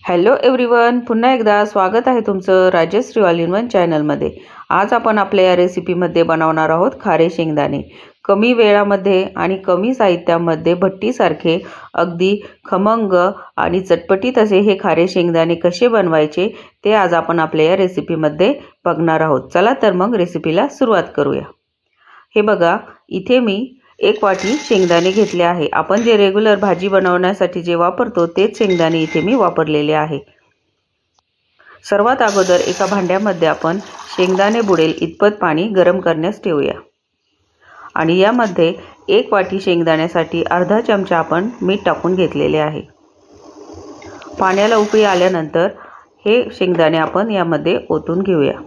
Hello everyone, पुन्हा एकदा स्वागत आहे तुमचं राजश्री ऑल इन वन चॅनलमध्ये। आज आपण आपल्या या रेसिपीमध्ये बनवणार आहोत खारे शेंगदाणे। कमी वेळामध्ये आणि कमी साहित्यामध्ये भट्टीसारखे अगदी खमंग आणि चटपटीत असे हे खारे शेंगदाणे कसे बनवायचे ते आज आपण आपल्या या रेसिपीमध्ये बघणार आहोत। चला तर मग रेसिपीला सुरुवात करूया। हे बघा, इथे मी 1 वाटी शेंगदाणे घेतले आहे। आपण जे रेग्युलर भाजी बनवण्यासाठी जे वापरतो तेच शेंगदाणे इथे मी वापरलेले आहे। सर्वात अगोदर एका भांड्यामध्ये आपण शेंगदाणे बुडेल इतपत पाणी गरम करण्यास ठेवूया आणि यामध्ये 1 वाटी शेंगदाण्यासाठी अर्धा चमचा आपण मीठ टाकून घेतलेले आहे। पाण्याला उकळी आल्यानंतर हे शेंगदाणे आपण यामध्ये ओतून घेऊया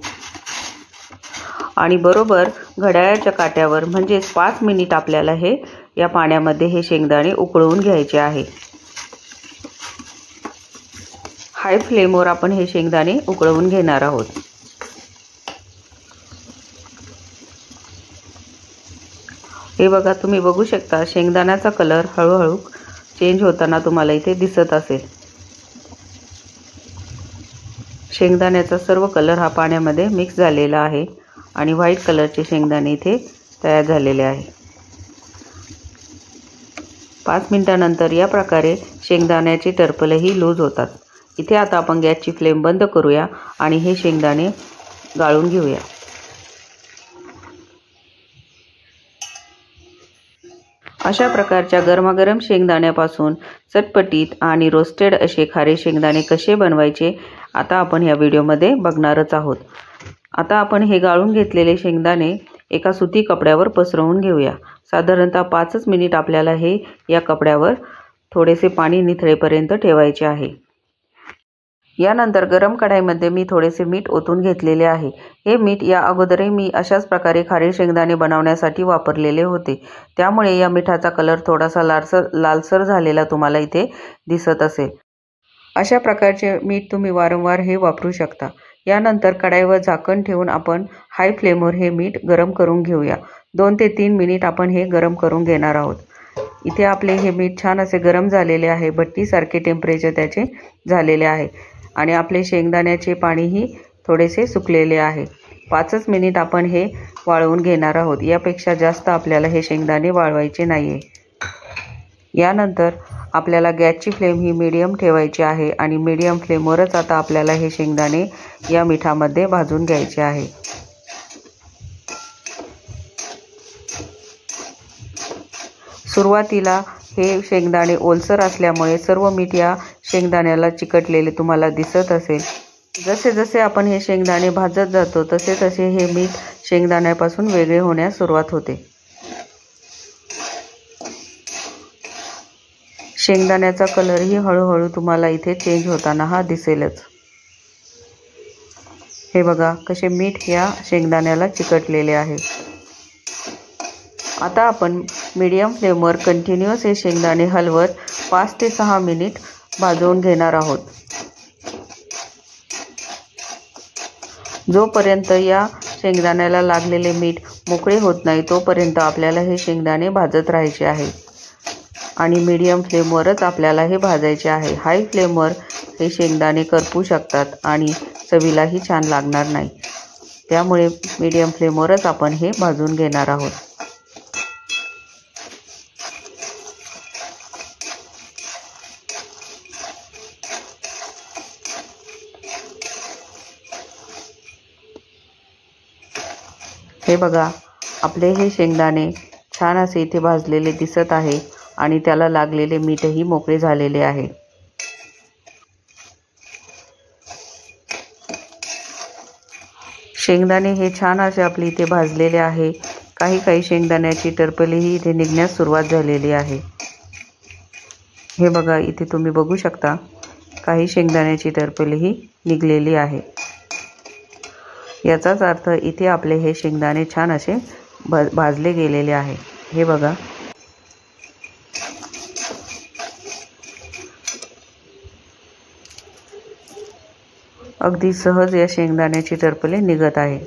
आणि बरोबर घड्याळाच्या काट्यावर म्हणजे 5 मिनिट आपल्याला हे या पाण्यामध्ये हे शेंगदाणे उकळवून घ्यायचे आहे। हाय फ्लेमवर आपण हे शेंगदाणे उकळवून घेणार आहोत। हे बघा, तुम्ही बघू शकता शेंगदाण्याचा कलर हळूहळू चेंज होताना तुम्हाला इथे दिसत असेल। शेंगदाण्याचा सर्व कलर हा पाण्यामध्ये मिक्स झालेला आहे आणि व्हाईट कलरचे शेंगदाणे इथे तयार झालेले आहे। 5 मिनिटांनंतर या प्रकारे शेंगदाण्याचे टरफलही लूज होतात। इथे आता आपण गॅसची फ्लेम बंद करूया आणि हे शेंगदाणे गाळून घेऊया। अशा प्रकारच्या गरमागरम शेंगदाण्यापासून चटपटीत आणि रोस्टेड असे खारे शेंगदाणे कसे बनवायचे आता आपण या व्हिडिओमध्ये बघणारच आहोत। आता आपण हे गाळून घेतलेले शेंगदाणे एका सुती कपड्यावर पसरवून घेऊया। साधारणतः 5 मिनिट आपल्याला हे या कपड्यावर थोडेसे पाणी निथळेपर्यंत ठेवायचे आहे। यानंतर गरम कढईमध्ये मी थोडेसे मीठ ओतून घेतलेले आहे। हे मीठ या अगोदरही मी अशाच प्रकारे खारे शेंगदाणे बनवण्यासाठी वापरलेले होते, त्यामुळे या मिठाचा कलर थोडासा लालसर झालेला तुम्हाला इथे दिसत असेल। अशा प्रकारचे मीठ तुम्ही वारंवार हे वापरू शकता। यानंतर कढईवर झाकण ठेवून आपण हाय फ्लेमवर हे मीठ गरम करून घेऊया। 2 ते 3 मिनिट आपण हे गरम करून घेणार आहोत। इथे आपले हे मीठ छान असे गरम झालेले आहे, भट्टीसारखे टेम्परेचर त्याचे झालेले आहे आणि आपले शेंगदाण्याचे पाणीही थोडेसे सुकलेले आहे। 5 मिनिट आपण हे वाळवून घेणार आहोत। यापेक्षा जास्त आपल्याला हे शेंगदाणे वाळवायचे नाहीये। यानंतर आपल्याला गॅसची फ्लेम ही मीडियम ठेवायची आहे आणि मीडियम फ्लेमवरच आता आपल्याला हे शेंगदाणे या मिठामध्ये भाजून घ्यायचे आहे। सुरुवातीला हे शेंगदाणे ओलसर असल्यामुळे सर्व मीठ या शेंगदाण्याला चिकटलेले तुम्हाला दिसत असेल। जसे जसे आपण हे शेंगदाणे भाजत जातो तसे तसे हे मीठ शेंगदाण्यापासून वेगळे होण्यास सुरुवात होते। शेंगदाण्याचा कलरही हळूहळू तुम्हाला इथे चेंज होताना हा दिसेलच। हे बघा कसे मीठ या शेंगदाण्याला चिकटलेले आहे। आता आपण मीडियम फ्लेमवर कंटिन्युअस हे शेंगदाणे हलवत 5 ते 6 मिनिट भाजवून घेणार आहोत। जोपर्यंत या शेंगदाण्याला लागलेले मीठ मोकळे होत नाही तोपर्यंत आपल्याला हे शेंगदाणे भाजत राहायचे आहे आणि मीडियम फ्लेमवरच आपल्याला हे भाजायचे आहे। हाय फ्लेमवर हे शेंगदाणे करपू शकतात आणि चवीलाही छान लागणार नाही, त्यामुळे मीडियम फ्लेमवरच आपण हे भाजून घेणार आहोत। हे बघा, आपले हे शेंगदाणे छान असे इथे भाजलेले दिसत आहे आणि त्याला लागलेले मीठही मोकळे झालेले आहे। शेंगदाणे हे छान असे आपले इथे भाजलेले आहे। काही शेंगदाण्याची टरफलेही इथे निघण्यास सुरुवात झालेली आहे। हे बघा, इथे तुम्ही बघू शकता काही शेंगदाण्याची टरफलेही निघलेली आहे। याचाच अर्थ इथे आपले हे शेंगदाणे छान असे भाजले गेलेले आहे। हे बघा, अगदी सहज या शेंगदाण्याची टरफले निघत आहे।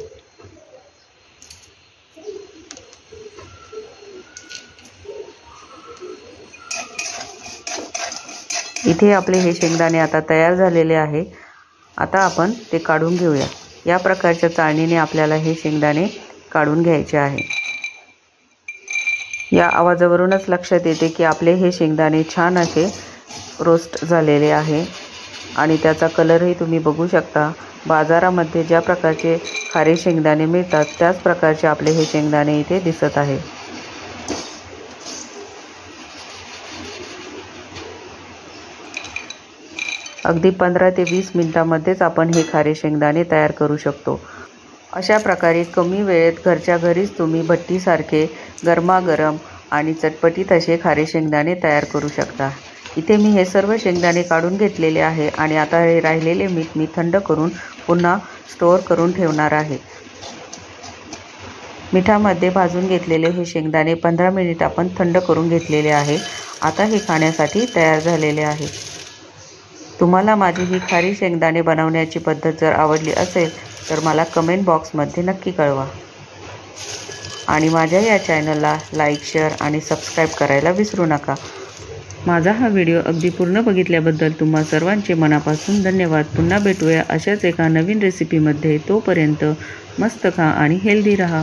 इथे आपले हे शेंगदाणे आता तयार झालेले आहे। आता आपण ते काढून घेऊया। या प्रकारच्या चाळणीने आपल्याला हे शेंगदाणे काढून घ्यायचे आहे। या आवाजावरूनच लक्षात येते की आपले हे शेंगदाणे छान असे रोस्ट झालेले आहे आणि त्याचा कलरही तुम्ही बघू शकता। बाजारामध्ये ज्या प्रकारचे खारे शेंगदाणे मिळतात त्याच प्रकारचे आपले हे शेंगदाणे इथे दिसत आहे। अगदी 15 ते 20 मिनिटांमध्येच आपण हे खारे शेंगदाणे तयार करू शकतो। अशा प्रकारे कमी वेळेत घरच्या घरीच तुम्ही भट्टीसारखे गरमागरम आणि चटपटीत असे खारे शेंगदाणे तयार करू शकता। इथे मी हे सर्व शेंगदाणे काढून घेतलेले आहे आणि आता हे राहिलेले मीठ मी थंड करून पुन्हा स्टोअर करून ठेवणार आहे। मिठामध्ये भाजून घेतलेले हे शेंगदाणे 15 मिनिट आपण थंड करून घेतलेले आहे। आता हे खाण्यासाठी तयार झालेले आहे। तुम्हाला माझी ही खारी शेंगदाणे बनवण्याची पद्धत जर आवडली असेल तर मला कमेंट बॉक्समध्ये नक्की कळवा आणि माझ्या या चॅनलला लाईक, शेअर आणि सबस्क्राईब करायला विसरू नका। माझा हा व्हिडिओ अगदी पूर्ण बघितल्याबद्दल तुम्हा सर्वांचे मनापासून धन्यवाद। पुन्हा भेटूया अशाच एका नवीन रेसिपीमध्ये। तोपर्यंत मस्त खा आणि हेल्दी रहा।